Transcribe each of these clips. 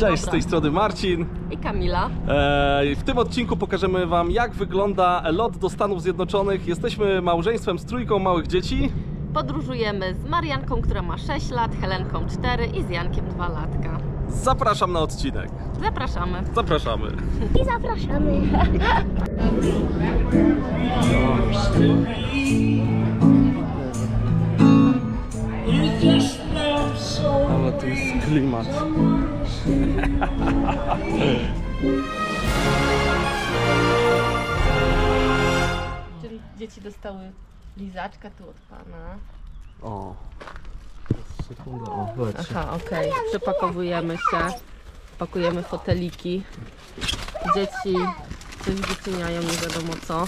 Cześć, z tej strony Marcin i Kamila. W tym odcinku pokażemy wam, jak wygląda lot do Stanów Zjednoczonych. Jesteśmy małżeństwem z trójką małych dzieci. Podróżujemy z Marianką, która ma 6 lat, Helenką 4 i z Jankiem 2 latka. Zapraszam na odcinek. Zapraszamy. Zapraszamy. I zapraszamy. Ale to jest klimat. Czyli dzieci dostały lizaczka tu od pana. O. Sekunda, o, leci. Aha, okej. Przepakowujemy się. Pakujemy foteliki. Dzieci coś wyczyniają, nie wiadomo co.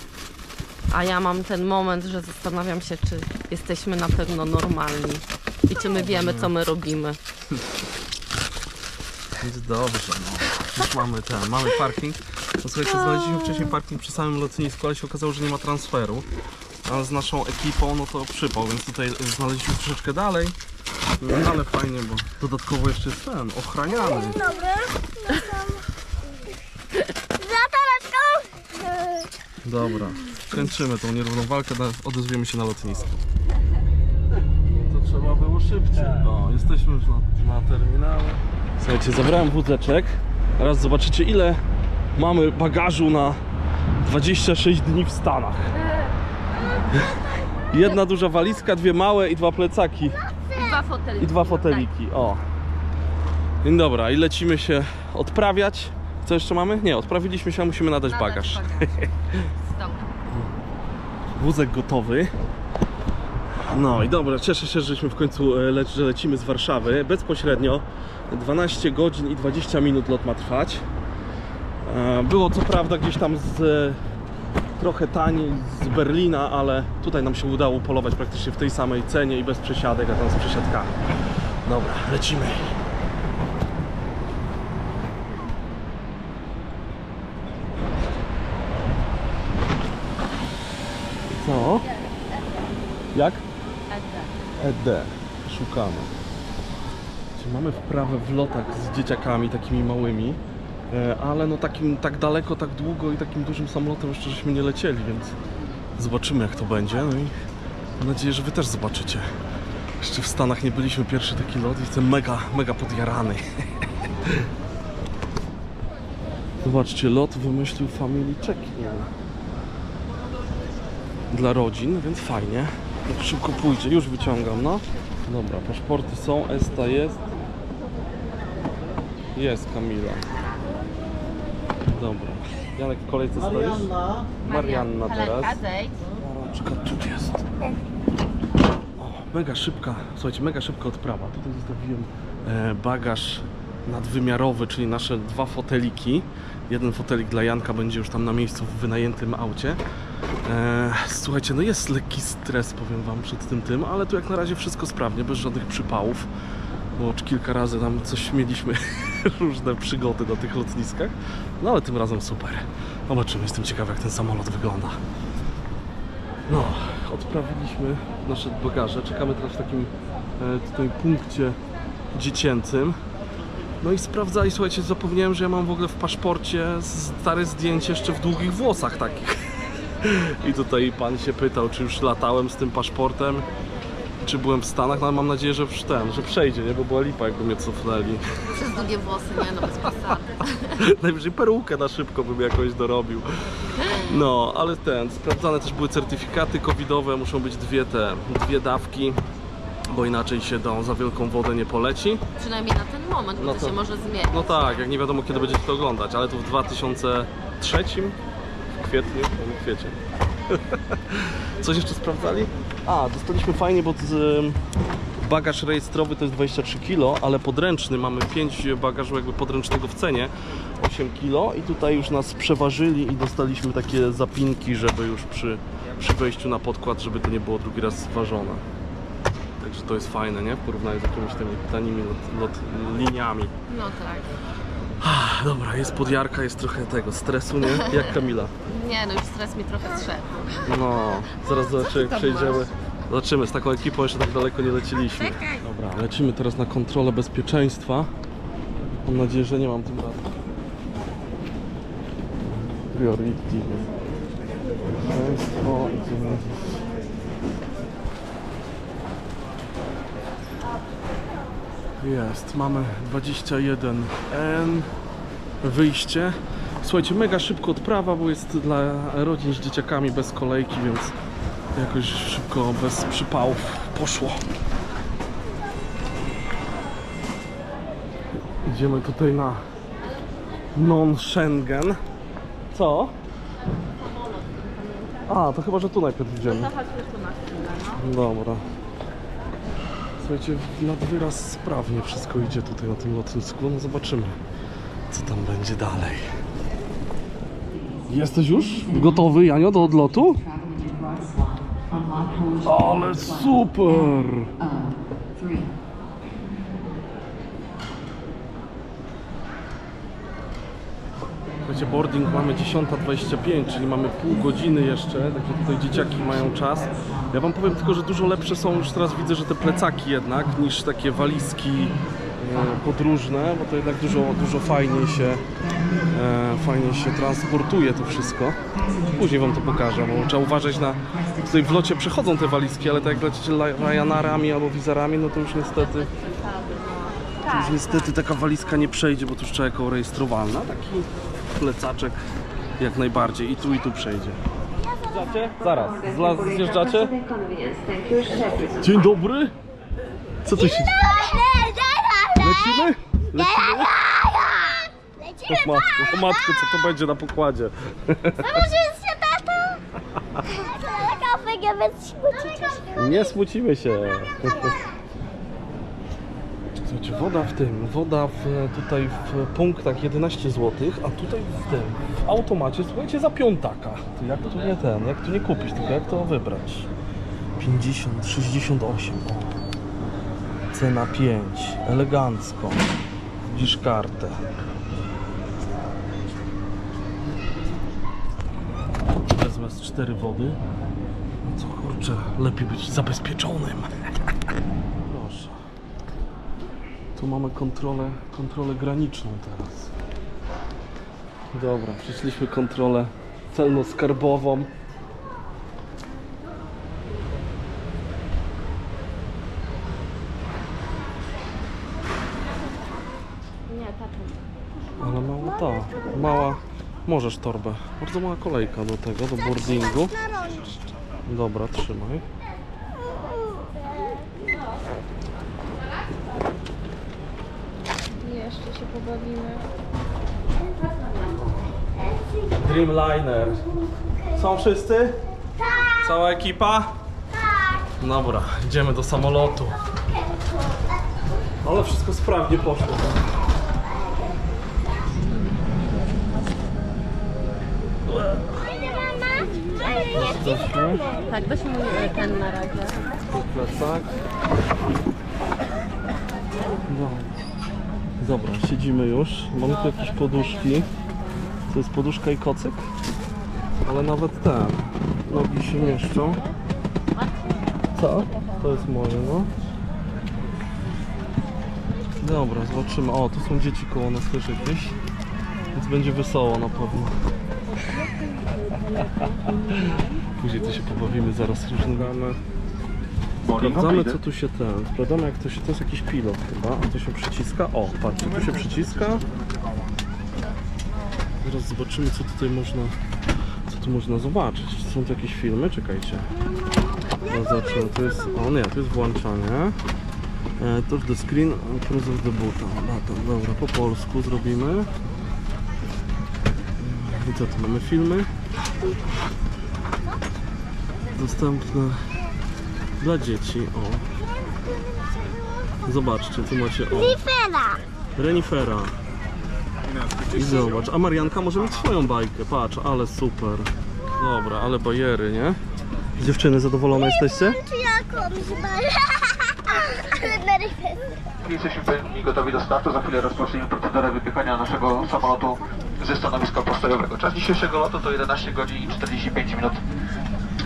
A ja mam ten moment, że zastanawiam się, czy jesteśmy na pewno normalni. I czy my wiemy, co my robimy. Jest dobrze, no. Już mamy parking. No, słuchajcie, znaleźliśmy wcześniej parking przy samym lotnisku, ale się okazało, że nie ma transferu. Ale z naszą ekipą, no to przypał, więc tutaj znaleźliśmy troszeczkę dalej. No, ale fajnie, bo dodatkowo jeszcze jest ten, ochraniany. Dzień dobry. Za torebką. Dobra, kończymy tą nierówną walkę, odezwiemy się na lotnisku. To trzeba było szybciej. O, jesteśmy już na terminalu. Słuchajcie, zabrałem wózeczek. Teraz zobaczycie, ile mamy bagażu na 26 dni w Stanach. Jedna duża walizka, dwie małe i dwa plecaki. I 2 foteliki. I 2 foteliki, o. No dobra, i lecimy się odprawiać. Co jeszcze mamy? Nie, odprawiliśmy się, a musimy nadać bagaż. Wózek gotowy. No i dobra, cieszę się, żeśmy w końcu że lecimy z Warszawy. Bezpośrednio 12 godzin i 20 minut lot ma trwać. Było co prawda gdzieś tam trochę taniej z Berlina, ale tutaj nam się udało polować praktycznie w tej samej cenie i bez przesiadek, a tam z przesiadkami. Dobra, lecimy. Co? Jak? ED. Szukamy. Mamy wprawę w lotach z dzieciakami takimi małymi, ale no tak daleko, tak długo i takim dużym samolotem jeszcze żeśmy nie lecieli, więc zobaczymy, jak to będzie. No i mam nadzieję, że wy też zobaczycie. Jeszcze w Stanach nie byliśmy, pierwszy taki lot i jestem mega podjarany. Zobaczcie, lot wymyślił Family Check-in dla rodzin, więc fajnie. Jak szybko pójdzie, już wyciągam, no. Dobra, paszporty są, ESTA jest. Jest Kamila. Dobra. Janek w kolejce stoisz? Marianna teraz. Czekaj, tu jest. O, mega szybka, słuchajcie, mega szybka odprawa. Tutaj zostawiłem bagaż nadwymiarowy, czyli nasze 2 foteliki. Jeden fotelik dla Janka będzie już tam na miejscu w wynajętym aucie. Słuchajcie, no jest lekki stres, powiem wam, przed tym, ale tu jak na razie wszystko sprawnie, bez żadnych przypałów, bo kilka razy tam coś mieliśmy, różne przygody na tych lotniskach, no ale tym razem super. Zobaczymy, jestem ciekawy, jak ten samolot wygląda. No, odprawiliśmy nasze bagaże, czekamy teraz w takim tutaj punkcie dziecięcym. No i sprawdzali, słuchajcie, zapomniałem, że ja mam w ogóle w paszporcie stare zdjęcie jeszcze w długich włosach takich. I tutaj pan się pytał, czy już latałem z tym paszportem, czy byłem w Stanach, no ale mam nadzieję, że że przejdzie, nie? Bo była lipa, jakby mnie cofnęli. Przez długie włosy, nie? No bez przesady. Najwyżej perukę na szybko bym jakoś dorobił. No, ale sprawdzane też były certyfikaty covidowe, muszą być dwie dawki, bo inaczej się za wielką wodę nie poleci. Przynajmniej na ten moment, bo to się może zmienić. No tak, jak nie wiadomo, kiedy będziecie to oglądać, ale to w 2003, w kwietniu, kwiecień. Coś jeszcze sprawdzali? Dostaliśmy fajnie, bo bagaż rejestrowy to jest 23 kg, ale podręczny, mamy 5 bagażu jakby podręcznego w cenie, 8 kg i tutaj już nas przeważyli i dostaliśmy takie zapinki, żeby już przy wejściu na podkład, żeby to nie było drugi raz ważone. Także to jest fajne, nie? W porównaniu z jakimiś tymi tanimi liniami. No tak. Dobra, jest podjarka, jest trochę tego stresu, nie? Jak Kamila? Nie, no już stres mi trochę zszedł. No, zaraz zobaczymy, jak przejdziemy. Zobaczymy, z taką ekipą jeszcze tak daleko nie leciliśmy. Dobra, lecimy teraz na kontrolę bezpieczeństwa. Mam nadzieję, że nie mam tym razem. Priority. Państwo, idziemy gdzieś. Jest, mamy 21N. Wyjście. Słuchajcie, mega szybko odprawa, bo jest dla rodzin z dzieciakami bez kolejki, więc jakoś szybko, bez przypałów poszło. Idziemy tutaj na non-Schengen. Co? A, to chyba, że tu najpierw idziemy. To chodźmy tu na chwilę, no. Dobra. Słuchajcie, nad wyraz sprawnie wszystko idzie tutaj na tym lotnisku. No zobaczymy, co tam będzie dalej. Jesteś już gotowy, Janio, do odlotu? Ale super! Słuchajcie, boarding mamy 10:25, czyli mamy pół godziny jeszcze, także tutaj dzieciaki mają czas. Ja wam powiem tylko, że dużo lepsze są, już teraz widzę, że te plecaki jednak, niż takie walizki podróżne, bo to jednak dużo fajniej się transportuje to wszystko. Później wam to pokażę, bo trzeba uważać na... Tutaj w locie przechodzą te walizki, ale tak jak lecicie Ryanarami albo Wizarami, no to już niestety taka walizka nie przejdzie, bo tu już trzeba jako rejestrowalna. Taki plecaczek jak najbardziej i tu przejdzie. Zjeżdżacie? Zaraz. Zjeżdżacie? Dzień dobry. Co to się... Lecimy? Lecimy? O matko, co to będzie na pokładzie? Nie smucimy się. Słuchajcie, woda tutaj w punktach 11 zł, a tutaj w automacie, słuchajcie, za piątaka. To jak tu nie kupić, tylko jak to wybrać? 50, 68, o. Cena 5, elegancko. Widzisz kartę. Wezmę z 4 wody. No co, kurczę, lepiej być zabezpieczonym. Proszę. Tu mamy kontrolę graniczną teraz. Dobra, przeszliśmy kontrolę celno-skarbową. Nie, taką. Ale mała, możesz torbę. Bardzo mała kolejka do tego, do boardingu. Dobra, trzymaj. Jeszcze się pobawimy. Dreamliner. Są wszyscy? Tak. Cała ekipa? Tak. Dobra, idziemy do samolotu. Ale wszystko sprawnie poszło. Tak, weźmy ten na razie. Plecak. No. Dobra, siedzimy już. Mamy tu jakieś poduszki. To jest poduszka i kocyk. Ale nawet te nogi się mieszczą. Co? To jest moje, no. Dobra, zobaczymy. O, tu są dzieci koło nas też jakieś. Więc będzie wesoło na pewno. Później to się pobawimy, zaraz różnamy. Sprawdzamy, co tu się sprawdzamy, jak to się... To jest jakiś pilot chyba. A to się przyciska. O, patrzcie, tu się przyciska. Zaraz zobaczymy, co tutaj można... Co tu można zobaczyć. Czy są tu jakieś filmy? Czekajcie. Zobaczymy, to jest... O nie, to jest włączanie. Touch the screen, press of the button. Dobra, po polsku zrobimy. I co tu mamy? Filmy. Dostępne dla dzieci. O. Zobaczcie, tu macie. O. Renifera. I zobacz, a Marianka może mieć swoją bajkę. Patrz, ale super. Dobra, ale bajery, nie? Dziewczyny, zadowolone jesteście? Czy jakąś ale na rybę. Jesteśmy pełni gotowi do startu. Za chwilę rozpoczniemy procedurę wypychania naszego samolotu ze stanowiska postojowego. Czas dzisiejszego lotu to 11 godzin i 45 minut.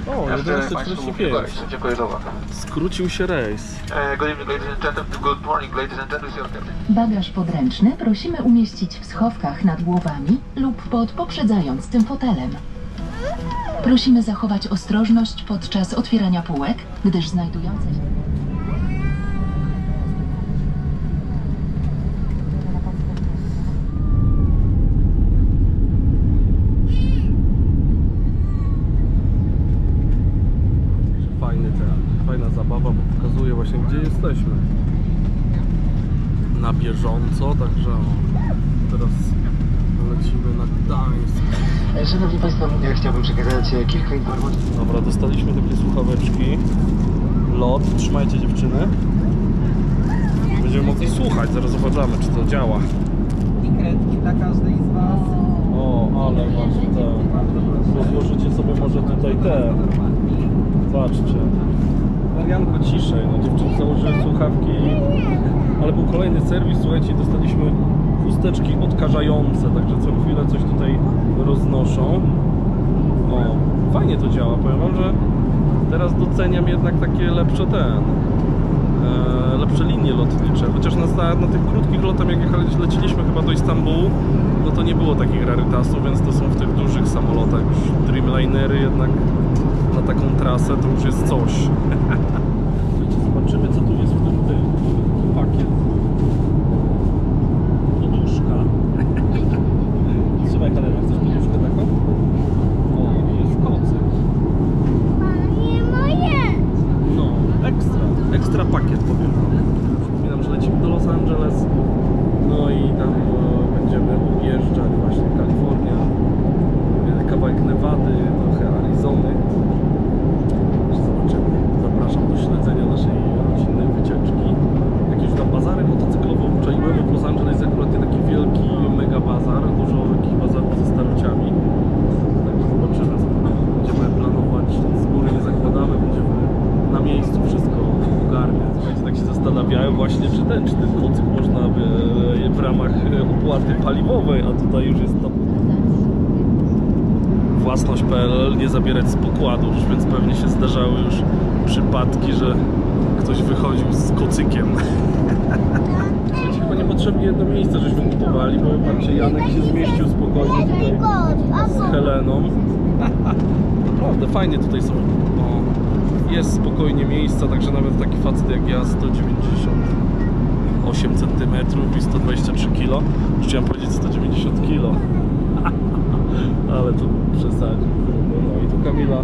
O, Jeszcze 11:45. Państwu dziękuję za uwagę. Skrócił się rejs. Good evening, ladies and gentlemen. Good morning, ladies and gentlemen. Bagaż podręczny prosimy umieścić w schowkach nad głowami lub pod poprzedzającym fotelem. Prosimy zachować ostrożność podczas otwierania półek, gdyż znajdujące się... Fajna zabawa, bo pokazuje właśnie, gdzie jesteśmy. Na bieżąco, także teraz lecimy na Gdańsk. Szanowni Państwo, ja chciałbym przekazać kilka informacji. Dobra, dostaliśmy takie słuchaweczki. Lot, trzymajcie dziewczyny. Będziemy mogli słuchać, zaraz zobaczymy, czy to działa. I kredki dla każdej z Was. O, ale macie te. Rozłożycie sobie może tutaj te. Patrzcie. Marianko, ciszej, no dziewczyny założyły słuchawki, ale był kolejny serwis, słuchajcie, dostaliśmy chusteczki odkażające, także co chwilę coś tutaj roznoszą. O, fajnie to działa, powiem wam, że teraz doceniam jednak takie lepsze lepsze linie lotnicze, chociaż na tych krótkich lotach, jak leciliśmy chyba do Istambułu, no to nie było takich rarytasów, więc to są w tych dużych samolotach już Dreamlinery jednak. Na taką trasę to już jest coś. Zobaczymy, co tu jest w tym pakiet. Poduszka. Trzymaj, Helena, chcesz poduszkę taką? O, jest kocyk. Nie moje! No, ekstra pakiet, powiem wam. Przypominam, że lecimy do Los Angeles. No i tam będziemy objeżdżać właśnie Kalifornia, kawałek Nevady, trochę Arizony. Zobaczymy. Zapraszam do śledzenia naszej rodzinnej wycieczki. Jakieś tam bazary motocyklowe obczaiłem w Los Angeles, akurat taki wielki mega bazar, dużo takich bazarów ze starociami. Także zobaczymy, co będziemy planować. Z góry nie zakładamy, będziemy na miejscu wszystko ogarniać. Słuchajcie, tak się zastanawiałem właśnie, czy ten kocyk można w ramach opłaty paliwowej, a tutaj już jest to własność.pl, nie zabierać z pokładu, więc pewnie się zdarzały już przypadki, że ktoś wychodził z kocykiem. Słuchajcie, chyba niepotrzebnie jedno miejsce żeśmy kupowali, bo patrzcie, Janek się zmieścił spokojnie tutaj z Heleną. Naprawdę fajnie tutaj są. O, jest spokojnie miejsca, także nawet taki facet jak ja, 198 cm i 123 kg. Chciałem powiedzieć 190 kg. Ale to przesadzi. No i tu Kamila.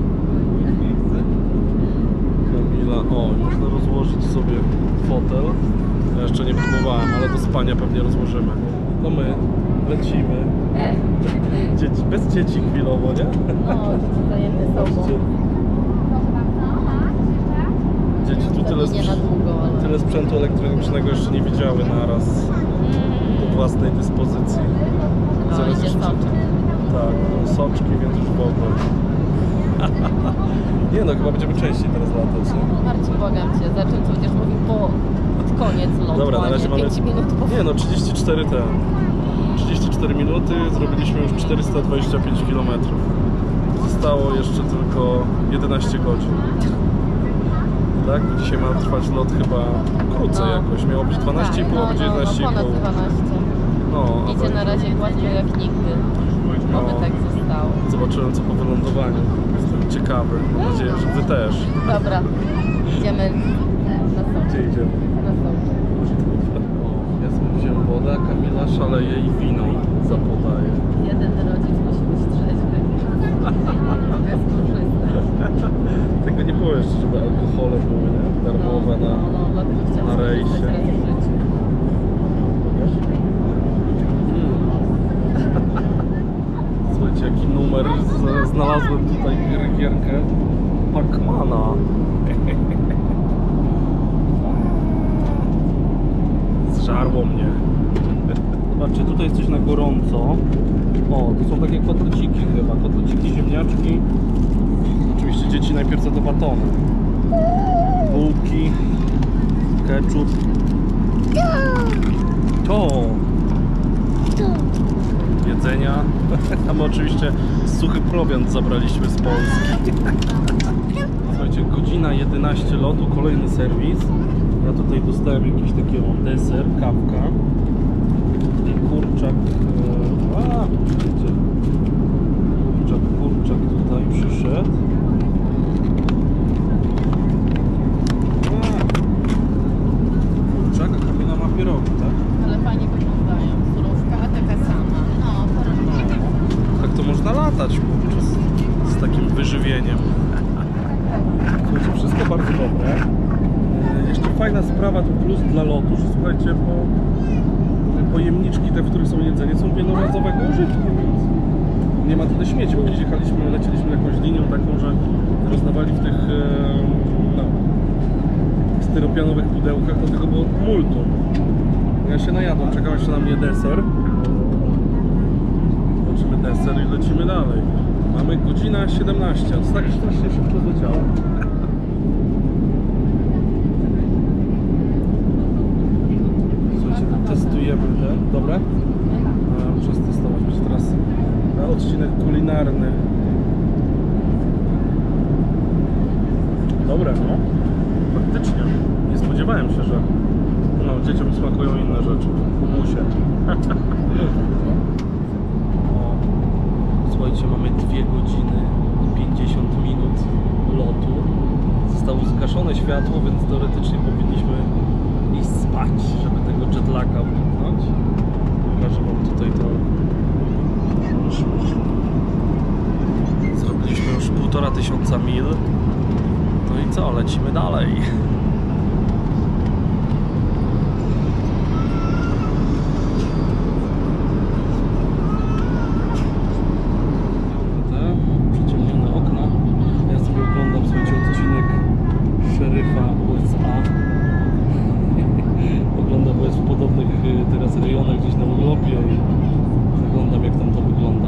O, można rozłożyć sobie fotel. Ja jeszcze nie próbowałem, ale do spania pewnie rozłożymy. To my lecimy. Bez dzieci chwilowo, nie? O, zajęte sobą. Dzieci tu tyle sprzętu elektronicznego jeszcze nie widziały naraz do własnej dyspozycji. No, idzie soczek. Tak, soczki, więc już w ogóle. Nie no, chyba będziemy częściej teraz latać, nie? Marcin, błagam Cię, zacząć chociaż mówił pod koniec lotu, dobra, na razie mamy 5 minut po... Nie no, 34 minuty, zrobiliśmy już 425 km. Zostało jeszcze tylko 11 godzin. Tak? Bo dzisiaj ma trwać lot chyba krócej jakoś. Miało być 12,5, a będzie 11,5. Ponad 12. No, Idzie na razie gładko jak nigdy. Oby tak zostało. Zobaczyłem co po wylądowaniu. Jestem ciekawy. Mam nadzieję, że wy też. Dobra, idziemy na soczek. Gdzie idziemy? Na soczek. Ja sobie wziąłem wodę, a Kamila szaleje i wino zapodaje. Jeden rodzic musi być trzeźwy. Bez korzystać. Tego nie było jeszcze, żeby alkohole były, nie? Darmowe dlatego chciałam na rejsie. skorzystać raz w życiu. Słuchajcie, jaki numer znalazłem tutaj gierkę Pac-Mana. Zżarło mnie. Zobaczcie, tutaj jest coś na gorąco. O, to są takie kotleciki chyba, kotleciki, ziemniaczki. Oczywiście dzieci najpierw za to batony. Bułki, ketchup. To! Jedzenie. jedzenia. A my oczywiście suchy prowiant zabraliśmy z Polski. Słuchajcie, godzina 11 lotu, kolejny serwis. Ja tutaj dostałem jakiś taki deser, kawka i kurczak. Widzicie, kurczak tutaj przyszedł. Kurczak, a Kamila ma pierogi, tak? Ale fajnie wyglądają. Surówka, a taka sama. No, porozmawiamy. Tak to można latać z takim wyżywieniem. Słuchajcie, wszystko bardzo dobre. Jeszcze fajna sprawa, to plus dla lotu, że słuchajcie, pojemniczki te, w których są jedzenie, są wielorazowego użytku, więc nie ma tyle śmieci, bo gdzieś leciliśmy jakąś linią taką, że rozdawali w tych styropianowych pudełkach, to tego było multum. Ja się najadłem, czekał jeszcze na mnie deser. Zobaczymy deser i lecimy dalej. Mamy godzina 17, to tak strasznie szybko zleciało. Słuchajcie, testujemy te, dobre? Muszę testować, będzie teraz odcinek kulinarny. Dobre, no. Faktycznie. Nie spodziewałem się, że dzieciom smakują inne rzeczy. Kubusie. Słuchajcie, mamy 2 godziny i 50 minut lotu. Zostało zgaszone światło, więc teoretycznie powinniśmy iść spać, żeby tego jetlaga uniknąć. Pokażę wam tutaj to. Zrobiliśmy już 1500 mil. No i co? Lecimy dalej. Przyciemnione okna. Ja sobie oglądam, słuchajcie, odcinek Szeryfa USA. Oglądam, bo jest w podobnych teraz rejonach gdzieś na urlopie i zaglądam, jak tam to wygląda.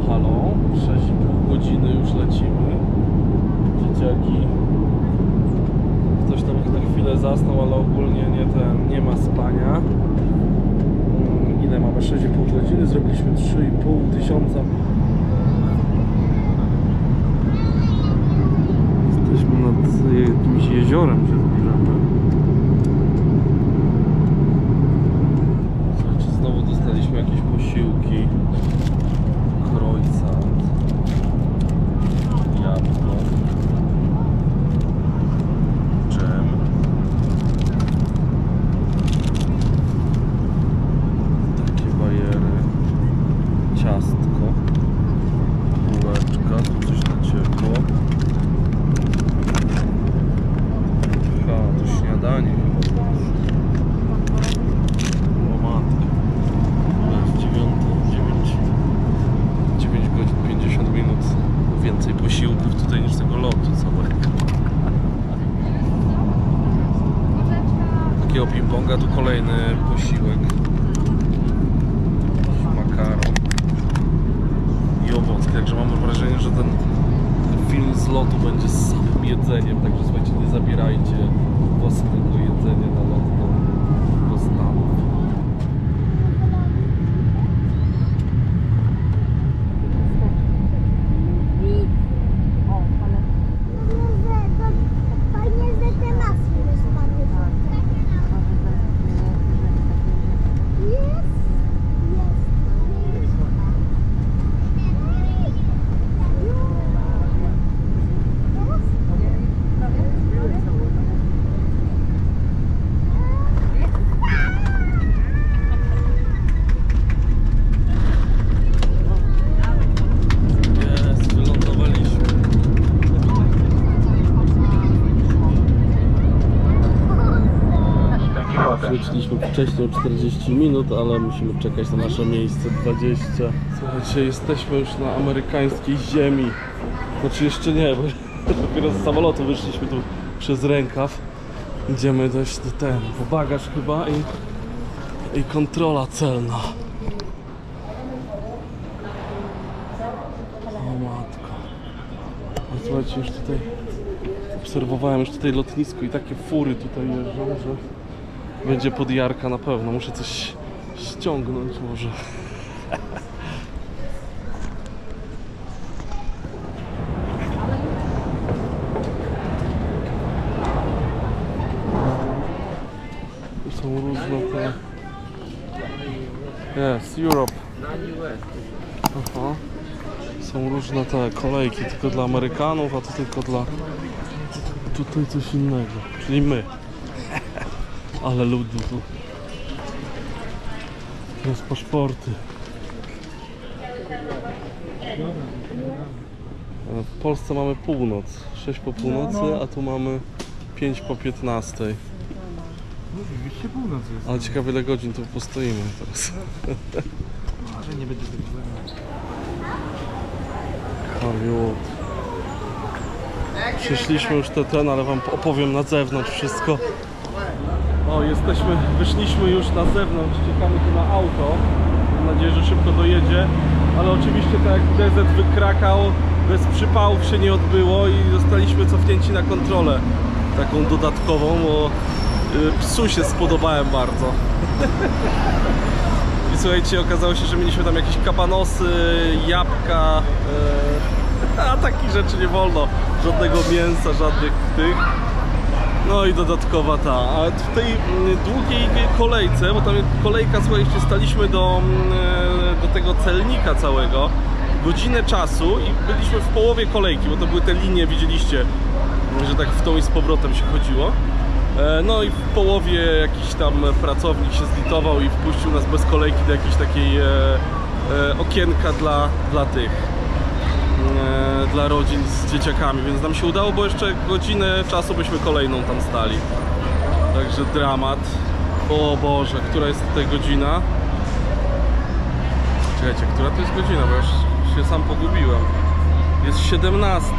Halo, 6,5 godziny już lecimy. Dzieciaki. Ktoś tam na chwilę zasnął, ale ogólnie nie ma spania. Ile mamy? 6,5 godziny, zrobiliśmy 3,5 tysiąca. Jesteśmy nad jakimś jeziorem, się zbliżamy. Słuchajcie, znowu dostaliśmy jakieś posiłki. Krojca, jabłko, dżem, takie bajery, ciastko, bułeczka, tu coś na ciepło. To śniadanie chyba. O matko. To jest 9 godzin 50 minut. Więcej posiłków tutaj niż tego lotu całego. Takiego ping-ponga, tu kolejny posiłek. Makaron i owoce. Także mam wrażenie, że ten film z lotu będzie z samym jedzeniem. Także słuchajcie, nie zabierajcie własnego jedzenia na lot do Stanów. Fajnie, że te maski rozpadły. Jest. Wróciliśmy wcześniej o 40 minut, ale musimy czekać na nasze miejsce 20. Słuchajcie, jesteśmy już na amerykańskiej ziemi. Znaczy jeszcze nie, bo dopiero z samolotu wyszliśmy tu przez rękaw. Idziemy dość do po bagaż chyba i kontrola celna. O matko. A słuchajcie, już tutaj Obserwowałem już tutaj lotnisko i takie fury tutaj jeżdżą, że będzie podjarka na pewno. Muszę coś ściągnąć może. Tu są różne te... Yes, Europe. Aha. Są różne te kolejki tylko dla Amerykanów, a to tylko dla... Tutaj coś innego, czyli my. Ale ludu tu. Teraz paszporty. W Polsce mamy północ, 6 po północy, a tu mamy 5 po 15. Rzeczywiście północ jest. Ale ciekawe ile godzin tu postoimy teraz. Może nie będzie tego złego. Hollywood. Przeszliśmy już ten, ale wam opowiem na zewnątrz wszystko. O, wyszliśmy już na zewnątrz, czekamy tu na auto. Mam nadzieję, że szybko dojedzie. Ale oczywiście tak jak DZ wykrakał, bez przypałów się nie odbyło i zostaliśmy cofnięci na kontrolę taką dodatkową, bo psu się spodobałem bardzo. I słuchajcie, okazało się, że mieliśmy tam jakieś kabanosy, jabłka, a takich rzeczy nie wolno, żadnego mięsa, żadnych tych. No i dodatkowa ta, a w tej długiej kolejce, bo tam kolejka, słuchajcie, staliśmy do tego celnika całego, godzinę czasu i byliśmy w połowie kolejki, bo to były te linie, widzieliście, że tak w tą i z powrotem się chodziło. No i w połowie jakiś tam pracownik się zlitował i wpuścił nas bez kolejki do jakiejś takiej okienka dla tych dla rodzin z dzieciakami, więc nam się udało, bo jeszcze godzinę czasu byśmy kolejną tam stali. Także dramat. O Boże, która jest tutaj godzina? Czekajcie, która to jest godzina, bo już się sam pogubiłem. Jest 17.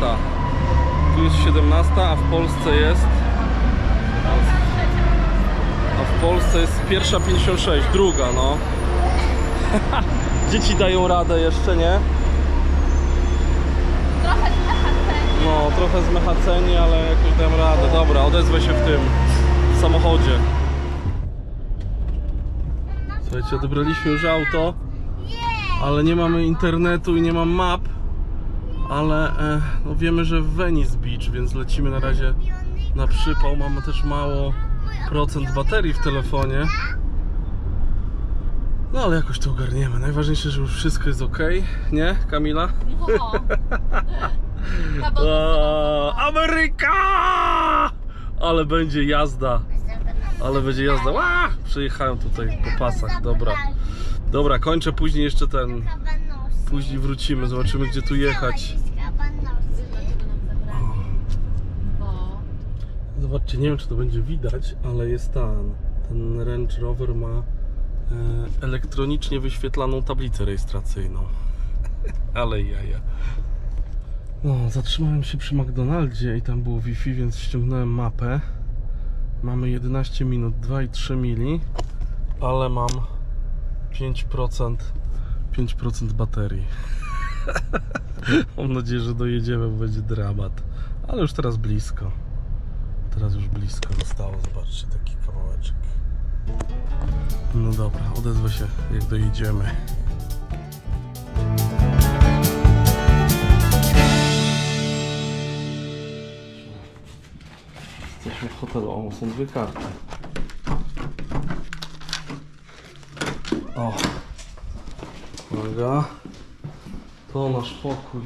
Tu jest 17, a w Polsce jest... A w Polsce jest 1:56, druga, no. Dzieci dają radę jeszcze, nie? No, trochę zmechaceni, ale jakoś dam radę. Dobra, odezwę się w tym samochodzie. Słuchajcie, odebraliśmy już auto, ale nie mamy internetu i nie mam map. Ale no wiemy, że w Venice Beach, więc lecimy na razie na przypał. Mamy też mało procent baterii w telefonie. No ale jakoś to ogarniemy. Najważniejsze, że już wszystko jest ok, nie, Kamila? Ameryka! Ale będzie jazda. Ale będzie jazda. Przyjechałem tutaj po pasach. Dobra, kończę później jeszcze ten. Później wrócimy, zobaczymy gdzie tu jechać. Zobaczcie, nie wiem czy to będzie widać, ale jest ten Range Rover ma elektronicznie wyświetlaną tablicę rejestracyjną. Ale jaja. No, zatrzymałem się przy McDonaldzie i tam było Wi-Fi, więc ściągnąłem mapę. Mamy 11 minut, 2,3 mili, ale mam 5% baterii. Mam nadzieję, że dojedziemy, bo będzie dramat. Ale już teraz blisko. Teraz już blisko zostało, zobaczcie, taki kawałeczek. No dobra, odezwę się jak dojedziemy. Jesteśmy w hotelu, o, są dwie karty. O, uwaga, to nasz pokój.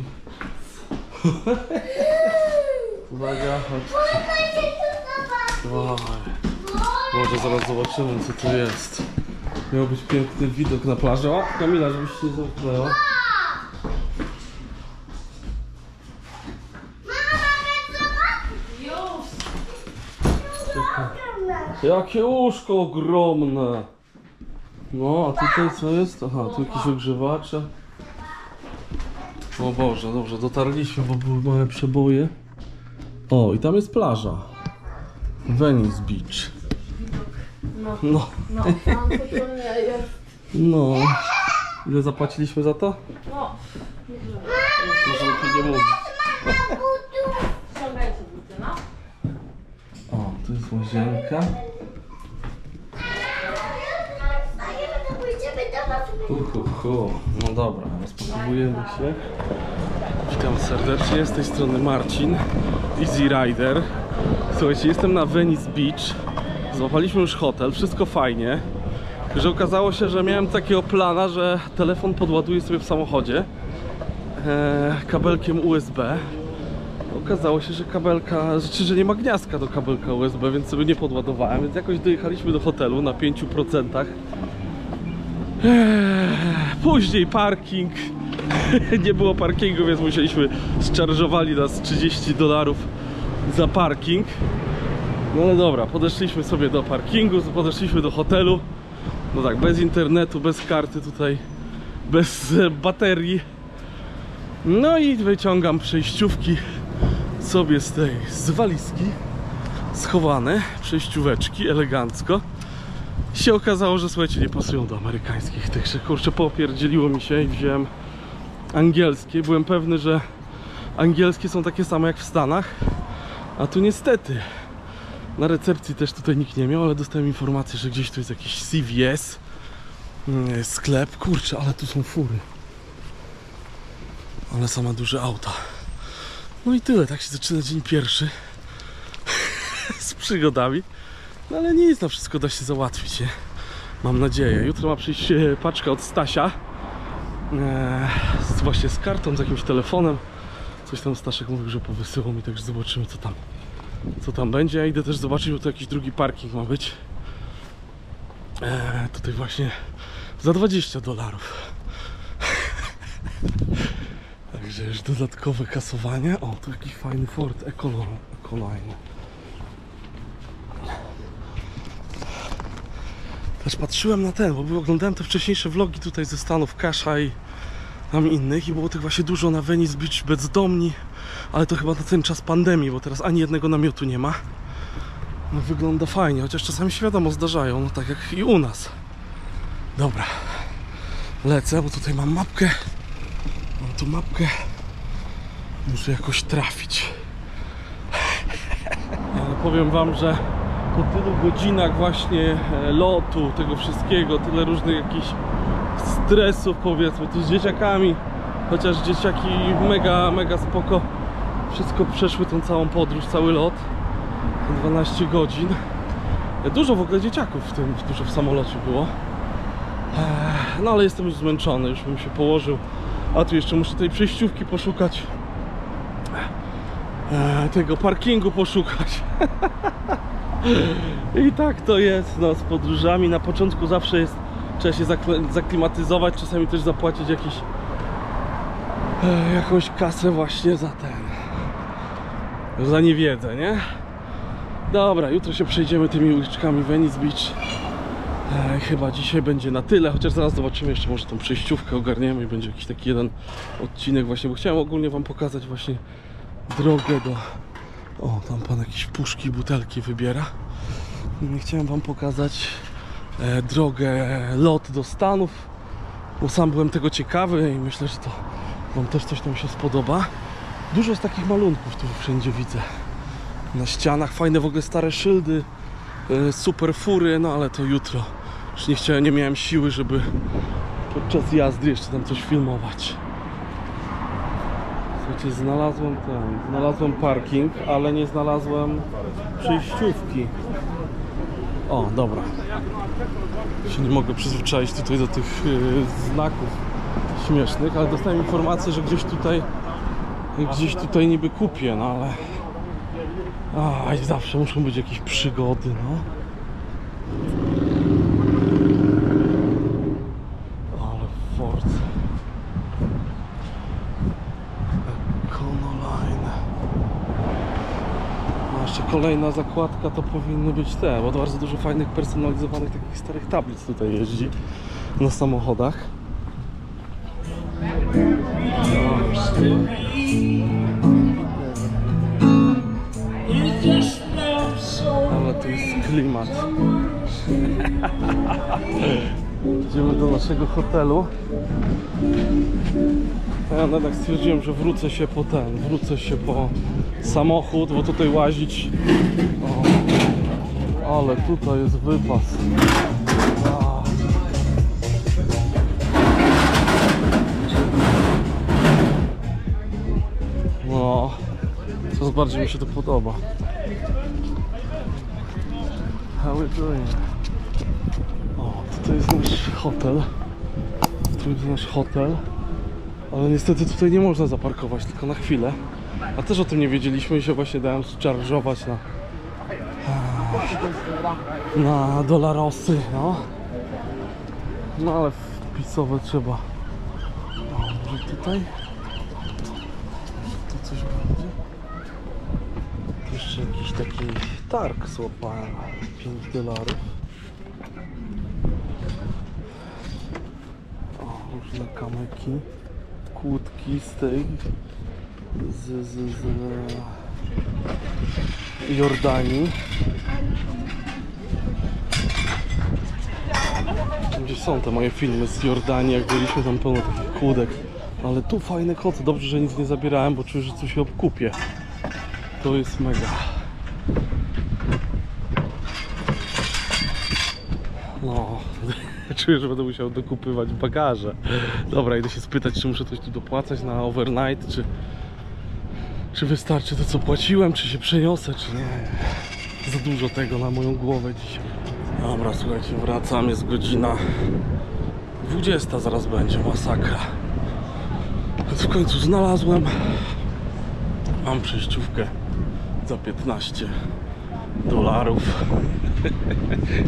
Uwaga, może zaraz zobaczymy co tu jest. Miał być piękny widok na plażę. O, Kamila, żebyś się nie zamknęła. Jakie łóżko ogromne! No, a tutaj co jest? Aha, tu jakieś ogrzewacze. O Boże, dobrze, dotarliśmy, bo były małe przeboje. O, i tam jest plaża. Venice Beach. No. Tam to nie jest. No. Ile zapłaciliśmy za to? No. Może lepiej nie mówić. Ściągajcie buty, no. jest łazienka. No dobra, rozpakowujemy się. Witam serdecznie, z tej strony Marcin, Easy Rider. Słuchajcie, jestem na Venice Beach. Złapaliśmy już hotel, wszystko fajnie. Że okazało się, że miałem takiego plana, że telefon podładuję sobie w samochodzie kabelkiem USB. Okazało się, że kabelka, że nie ma gniazdka do kabelka USB, więc sobie nie podładowałem, więc jakoś dojechaliśmy do hotelu na 5%. Później parking. Nie było parkingu, więc musieliśmy, zczarżowali nas $30 za parking. No ale dobra, podeszliśmy sobie do parkingu, podeszliśmy do hotelu. No tak, bez internetu, bez karty tutaj, bez baterii. No i wyciągam przejściówki sobie z walizki, schowane przejścióweczki, elegancko. I się okazało, że słuchajcie, nie pasują do amerykańskich tych, że kurczę, popierdzieliło mi się i wziąłem angielskie. Byłem pewny, że angielskie są takie same jak w Stanach, a tu niestety na recepcji też tutaj nikt nie miał, ale dostałem informację, że gdzieś tu jest jakiś CVS, sklep. Kurczę, ale tu są fury, ale same duże auta. No i tyle, tak się zaczyna dzień pierwszy z przygodami. No ale nic, no wszystko da się załatwić, nie? Mam nadzieję. Jutro ma przyjść paczka od Stasia, właśnie z kartą, z jakimś telefonem. Coś tam Staszek mówił, że powysyłał mi, także zobaczymy co tam będzie. Ja idę też zobaczyć, bo to jakiś drugi parking ma być. Tutaj właśnie za $20. Także już dodatkowe kasowanie. O, tu jakiś fajny Ford Ecoline. Też patrzyłem na ten, bo oglądałem te wcześniejsze vlogi tutaj ze Stanów, Kasza i tam innych, i było tych właśnie dużo na Venice Beach, bezdomni, ale to chyba na ten czas pandemii, bo teraz ani jednego namiotu nie ma. No wygląda fajnie, chociaż czasami się wiadomo zdarzają, no tak jak i u nas. Dobra, lecę, bo tutaj mam mapkę. Mam tu mapkę. Muszę jakoś trafić. Ale powiem wam, że po tylu godzinach właśnie lotu, tego wszystkiego, tyle różnych jakichś stresów, powiedzmy, tu z dzieciakami, chociaż dzieciaki mega spoko wszystko przeszły tą całą podróż, cały lot, 12 godzin. Dużo w ogóle dzieciaków dużo w samolocie było. No ale jestem już zmęczony, już bym się położył, a tu jeszcze muszę tej przejściówki poszukać, tego parkingu poszukać. I tak to jest, no, z podróżami. Na początku zawsze jest, trzeba się zaklimatyzować, czasami też zapłacić jakąś kasę właśnie za niewiedzę, nie? Dobra, jutro się przejdziemy tymi uliczkami Venice Beach. Chyba dzisiaj będzie na tyle, chociaż zaraz zobaczymy jeszcze, może tą przejściówkę ogarniemy i będzie jakiś taki jeden odcinek właśnie, bo chciałem ogólnie wam pokazać właśnie drogę do... O, tam pan jakieś puszki, butelki wybiera. Chciałem wam pokazać drogę, lot do Stanów, bo sam byłem tego ciekawy i myślę, że to wam też coś tam się spodoba. Dużo z takich malunków tu wszędzie widzę na ścianach, fajne w ogóle stare szyldy, super fury, no ale to jutro. Już nie miałem siły, żeby podczas jazdy jeszcze tam coś filmować. Słuchajcie, znalazłem parking, ale nie znalazłem przejściówki. O, dobra. Się nie mogę przyzwyczaić tutaj do tych znaków śmiesznych, ale dostałem informację, że gdzieś tutaj niby kupię, no ale... i zawsze muszą być jakieś przygody, no. Ale Ford Econoline. No jeszcze kolejna zakładka to powinny być te, bo bardzo dużo fajnych, personalizowanych takich starych tablic tutaj jeździ na samochodach. Ale to jest klimat. Idziemy do naszego hotelu. Ja jednak stwierdziłem, że wrócę się po samochód, bo tutaj łazić Ale tutaj jest wypas. A. No, coraz bardziej mi się to podoba. How we doing? O, tutaj jest nasz hotel. Tu jest nasz hotel. Ale niestety tutaj nie można zaparkować, tylko na chwilę. A też o tym nie wiedzieliśmy i się właśnie dałem zczarżować na dolarosy, no. No ale wpisowe trzeba. O, może tutaj? Tu coś będzie? Tu jeszcze jakiś taki targ złapałem. $5. O, różne kamyki, kłódki z tej z Jordanii. Gdzieś są te moje filmy z Jordanii, jak byliśmy tam pełno takich kłódek. Ale tu fajne koty, dobrze, że nic nie zabierałem, bo czuję, że coś się obkupię. To jest mega. No, czuję, że będę musiał dokupywać bagaże. Dobra, idę się spytać, czy muszę coś tu dopłacać na overnight, czy wystarczy to, co płaciłem, czy się przeniosę, czy nie. Za dużo tego na moją głowę dzisiaj. Dobra, słuchajcie, wracam, jest godzina 20, zaraz będzie masakra. Więc w końcu znalazłem. Mam przejściówkę za $15.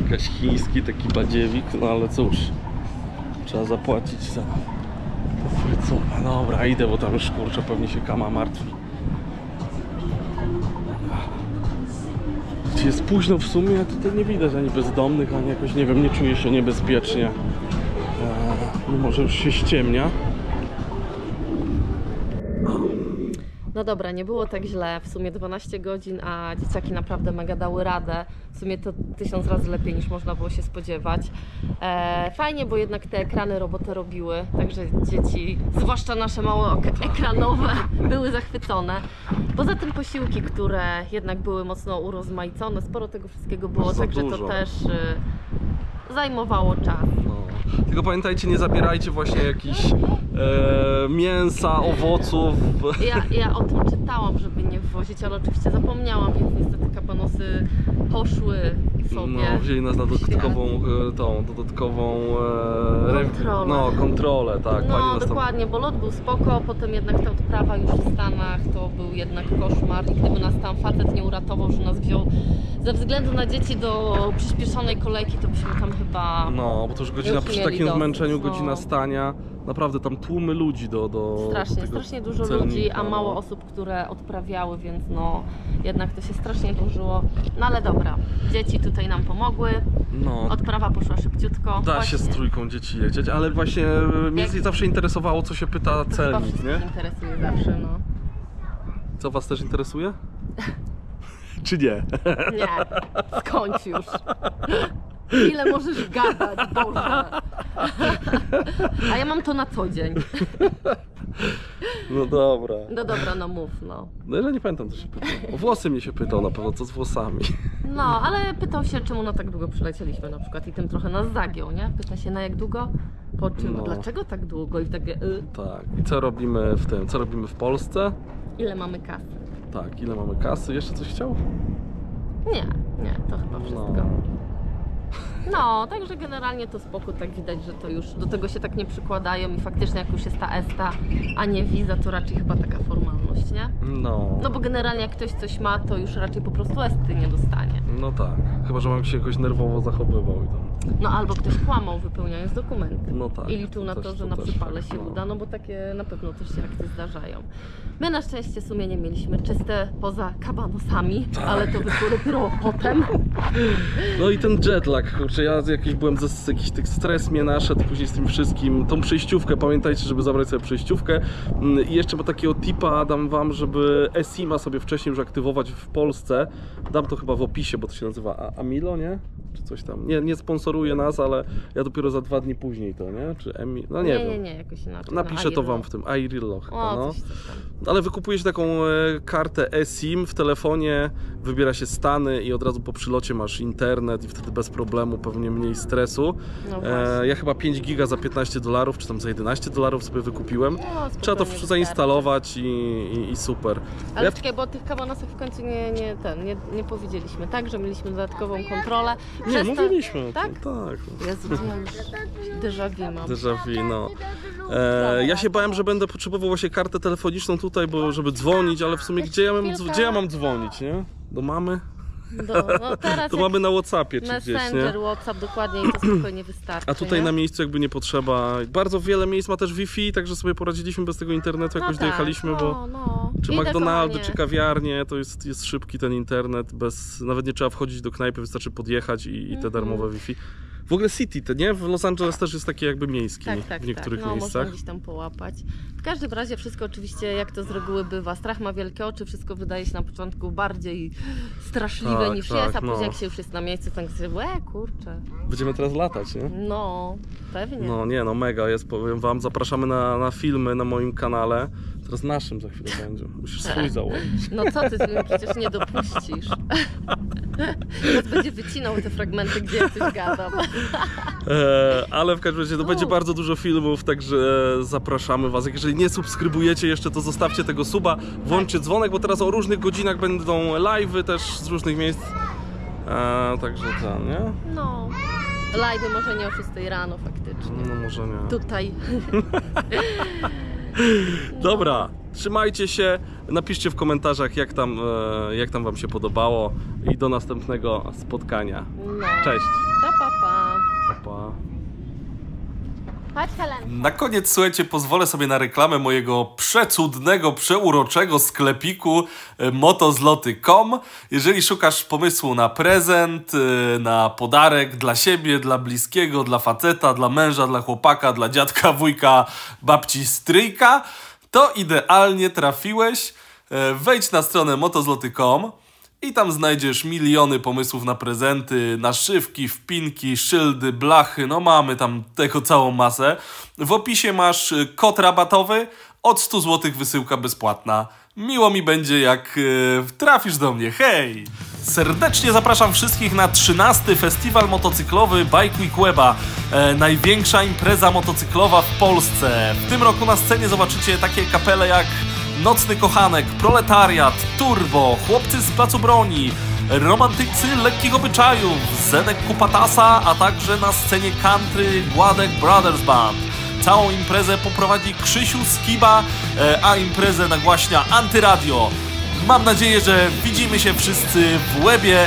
Jakaś chiński taki badziewik, no ale cóż, trzeba zapłacić za frycowe. Dobra, idę, bo tam już kurczę, pewnie się Kama martwi. Gdzie jest późno w sumie, ja tutaj nie widać ani bezdomnych, ani jakoś, nie wiem, nie czuję się niebezpiecznie. Mimo że już się ściemnia. No dobra, nie było tak źle, w sumie 12 godzin, a dzieciaki naprawdę mega dały radę. W sumie to 1000 razy lepiej niż można było się spodziewać. Fajnie, bo jednak te ekrany robotę robiły, także dzieci, zwłaszcza nasze małe ekranowe, były zachwycone. Poza tym posiłki, które jednak były mocno urozmaicone, sporo tego wszystkiego było, także to też zajmowało czas. No. Tylko pamiętajcie, nie zabierajcie właśnie jakichś mięsa, owoców. Ja o tym czytałam, żeby nie wwozić, ale oczywiście zapomniałam, więc niestety kabanosy poszły sobie. No, wzięli nas na dodatkową kontrolę. No, kontrolę, tak. No, dokładnie, bo lot był spoko, potem jednak ta odprawa już w Stanach to był jednak koszmar i gdyby nas tam facet nie uratował, że nas wziął ze względu na dzieci do przyspieszonej kolejki, to byśmy tam chyba... No, bo to już godzina przy takim zmęczeniu, godzina stania. Naprawdę tam tłumy ludzi strasznie dużo ludzi, a mało osób, które odprawiały, więc no jednak to się strasznie dłużyło. No ale dobra, dzieci tutaj nam pomogły, odprawa poszła szybciutko. Da się z trójką dzieci lecieć, ale właśnie mnie zawsze interesowało, co się pyta celnik, nie? Interesuje zawsze, no. Co was też interesuje? Czy nie? Nie, skończ już. Ile możesz gadać, Boże? A ja mam to na co dzień. No dobra. No dobra, no mów, no. No ja nie pamiętam, co się pytał. O włosy mnie się pytał na pewno, co z włosami. No, ale pytał się, czemu na tak długo przylecieliśmy na przykład i tym trochę nas zagiął, nie? Pyta się, na jak długo? Po czym? No. Dlaczego tak długo? I takie Tak. I co robimy w tym? Co robimy w Polsce? Ile mamy kasy? Tak, ile mamy kasy? Jeszcze coś chciał? Nie, to chyba wszystko. No, także generalnie to spoko, tak widać, że to już do tego się tak nie przykładają i faktycznie jak już jest ta ESTA, a nie wiza, to raczej chyba taka formalność, nie? No bo generalnie jak ktoś coś ma, to już raczej po prostu ESTY nie dostanie. No tak, chyba że mam się jakoś nerwowo zachowywał i tam. No albo ktoś kłamał wypełniając dokumenty. No tak. I liczył na to, że na przypale się uda, no bo takie na pewno też się akcje zdarzają. My na szczęście sumienie mieliśmy czyste poza kabanosami, ale to wyszło dopiero potem. No i ten jetlag, kurczę, ja jakiś byłem, jakiś tych stres mnie naszedł później z tym wszystkim, tą przejściówkę, pamiętajcie, żeby zabrać sobie przejściówkę i jeszcze ma takiego tipa, dam wam, żeby eSIM-a sobie wcześniej już aktywować w Polsce, dam to chyba w opisie, bo to się nazywa Amilo, nie? czy coś tam. Nie sponsoruje nas, ale ja dopiero za 2 dni później to, nie? Czy Emi? No nie wiem. Nie, jakoś inaczej. Napiszę to wam w tym iRillo chyba, no. Coś tam. Ale wykupuje się taką kartę eSIM w telefonie, wybiera się Stany i od razu po przylocie masz internet i wtedy bez problemu, pewnie mniej stresu. No Ja chyba 5 giga za $15, czy tam za $11 sobie wykupiłem. No, Trzeba to spokojnie zainstalować i super. Ale czekaj, bo o tych kabanosach w końcu nie powiedzieliśmy, tak? Że mieliśmy dodatkową kontrolę. Nie, mówiliśmy o tak? tym, tak. Jezu, ja już déjà vu mam. Déjà vu, no. Ja się bałem, że będę potrzebował właśnie kartę telefoniczną tutaj, bo żeby dzwonić, ale w sumie gdzie ja mam dzwonić, nie? Do mamy? No teraz To mamy na WhatsAppie czy gdzieś, nie? Messenger, WhatsApp, dokładnie i to spokojnie wystarczy. A tutaj nie? na miejscu jakby nie potrzeba. Bardzo wiele miejsc ma też Wi-Fi, także sobie poradziliśmy bez tego internetu, jakoś dojechaliśmy, bo czy Idę, McDonaldy, kochanie. czy kawiarnie, to jest szybki ten internet, nawet nie trzeba wchodzić do knajpy, wystarczy podjechać i te darmowe Wi-Fi. W ogóle City, nie? W Los Angeles też jest taki jakby miejski w niektórych No, miejscach. można gdzieś tam połapać. W każdym razie wszystko oczywiście, jak to z reguły bywa, strach ma wielkie oczy, wszystko wydaje się na początku bardziej straszliwe niż jest, a później jak się już jest na miejscu, to sobie, kurczę. Będziemy teraz latać, nie? No, pewnie. No mega jest, powiem wam, zapraszamy na filmy na moim kanale. Teraz naszym za chwilę będzie. Musisz swój założyć. No co ty mnie przecież nie dopuścisz. Teraz będzie wycinał te fragmenty, gdzie ja coś gadam. Ale w każdym razie to będzie bardzo dużo filmów, także zapraszamy was. Jeżeli nie subskrybujecie jeszcze, to zostawcie tego suba, włączcie dzwonek, bo teraz o różnych godzinach będą live'y też z różnych miejsc. Także to, nie? No. Live'y może nie o 6 rano faktycznie. No może nie. Tutaj. Dobra, trzymajcie się, napiszcie w komentarzach jak tam wam się podobało i do następnego spotkania. No. Cześć. To pa. Pa. Chodź, Helen. Na koniec, słuchajcie, pozwolę sobie na reklamę mojego przecudnego, przeuroczego sklepiku motozloty.com. Jeżeli szukasz pomysłu na prezent, na podarek dla siebie, dla bliskiego, dla faceta, dla męża, dla chłopaka, dla dziadka, wujka, babci, stryjka, to idealnie trafiłeś. Wejdź na stronę motozloty.com i tam znajdziesz miliony pomysłów na prezenty, naszywki, wpinki, szyldy, blachy, no mamy tam tego całą masę. W opisie masz kod rabatowy, od 100 zł wysyłka bezpłatna. Miło mi będzie, jak trafisz do mnie, hej! Serdecznie zapraszam wszystkich na 13. Festiwal motocyklowy Bike Week Łeba. Największa impreza motocyklowa w Polsce. W tym roku na scenie zobaczycie takie kapele jak Nocny Kochanek, Proletariat, Turbo, Chłopcy z Placu Broni, Romantycy Lekkich Obyczajów, Zenek Kupatasa, a także na scenie country Gładek Brothers Band. Całą imprezę poprowadzi Krzysiu Skiba, a imprezę nagłaśnia Antyradio. Mam nadzieję, że widzimy się wszyscy w Łebie,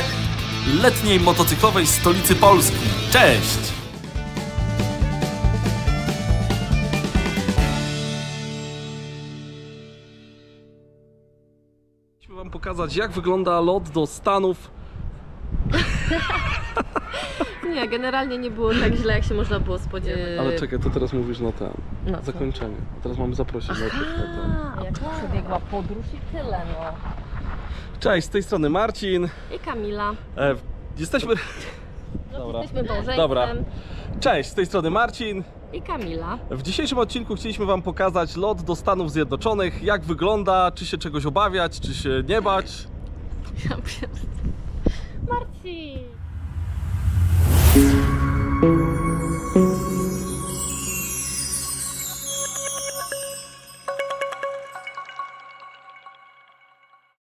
letniej motocyklowej stolicy Polski. Cześć! Chciałbym wam pokazać, jak wygląda lot do Stanów. Nie, generalnie nie było tak źle, jak się można było spodziewać. Ale czekaj, to teraz mówisz na ten. Na co? Zakończenie. Teraz mamy zaprosić na ten. Jak przebiegła podróż i tyle, no. Cześć, z tej strony Marcin. I Kamila. Jesteśmy... Jesteśmy małżeństwem. Dobra. Cześć, z tej strony Marcin. I Kamila. W dzisiejszym odcinku chcieliśmy wam pokazać lot do Stanów Zjednoczonych. Jak wygląda, czy się czegoś obawiać, czy się nie bać. Ja pierdolę. Marcin!